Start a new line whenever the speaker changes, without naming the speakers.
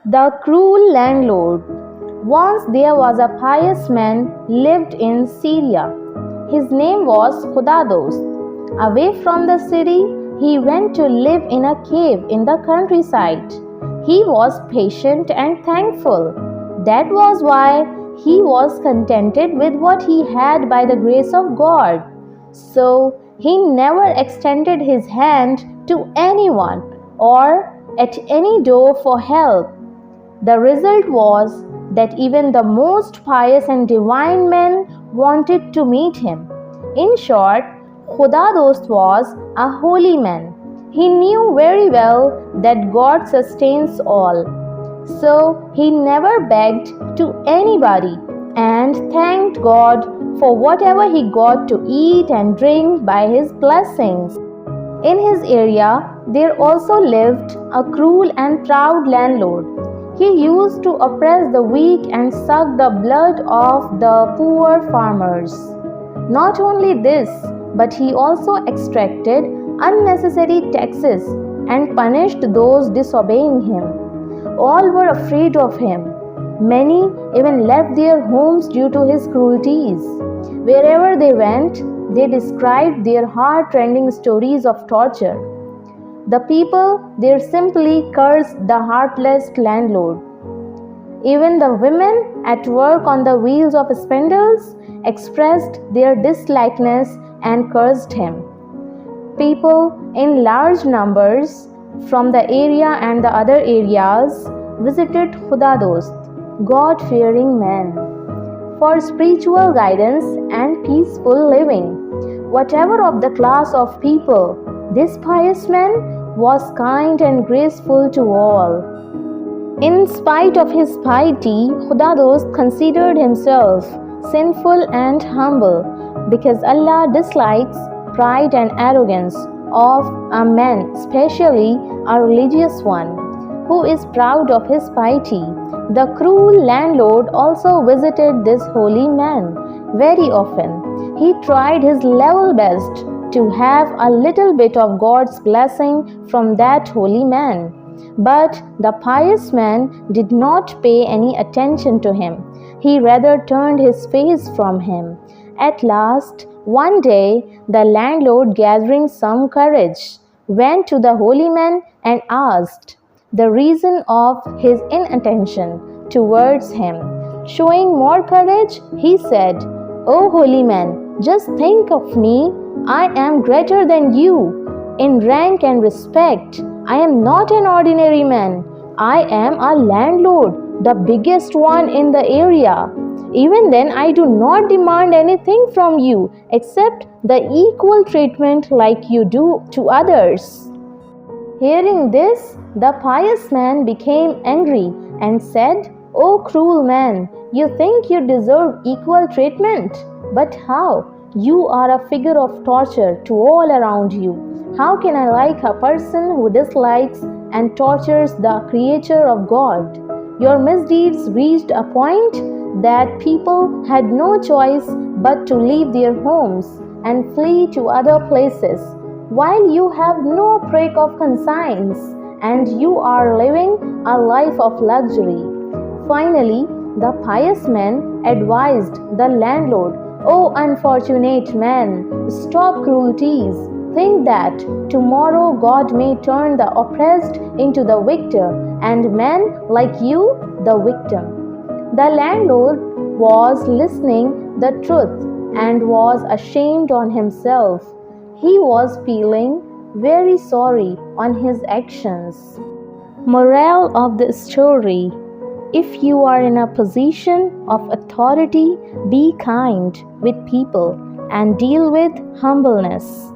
The Cruel Landlord. Once there was a pious man lived in Syria. His name was Khudadost. Away from the city, he went to live in a cave in the countryside. He was patient and thankful. That was why he was contented with what he had by the grace of God. So he never extended his hand to anyone or at any door for help. The result was that even the most pious and divine men wanted to meet him. In short, Khudadost was a holy man. He knew very well that God sustains all. So he never begged to anybody and thanked God for whatever he got to eat and drink by his blessings. In his area, there also lived a cruel and proud landlord. He used to oppress the weak and suck the blood of the poor farmers. Not only this, but he also extracted unnecessary taxes and punished those disobeying him. All were afraid of him. Many even left their homes due to his cruelties. Wherever they went, they described their heart-rending stories of torture. The people there simply cursed the heartless landlord. Even the women at work on the wheels of spindles expressed their dislikeness and cursed him. People in large numbers from the area and the other areas visited Khudadost, God-fearing man, for spiritual guidance and peaceful living. Whatever of the class of people, this pious man was kind and graceful to all. In spite of his piety, Khudadost considered himself sinful and humble because Allah dislikes pride and arrogance of a man, especially a religious one, who is proud of his piety. The cruel landlord also visited this holy man very often. He tried his level best to have a little bit of God's blessing from that holy man. But the pious man did not pay any attention to him. He rather turned his face from him. At last, one day, the landlord, gathering some courage, went to the holy man and asked the reason of his inattention towards him. Showing more courage, he said, "O holy man, just think of me. I am greater than you in rank and respect. I am not an ordinary man. I am a landlord, the biggest one in the area. Even then, I do not demand anything from you except the equal treatment like you do to others." Hearing this, the pious man became angry and said, "O cruel man, you think you deserve equal treatment? But how? You are a figure of torture to all around you. How can I like a person who dislikes and tortures the creature of God?" Your misdeeds reached a point that people had no choice but to leave their homes and flee to other places, while you have no break of conscience and you are living a life of luxury. Finally, the pious man advised the landlord, "O unfortunate man, stop cruelties. Think that tomorrow God may turn the oppressed into the victor and men like you the victim." The landlord was listening the truth and was ashamed on himself. He was feeling very sorry on his actions. Moral of the story: if you are in a position of authority, be kind with people and deal with humbleness.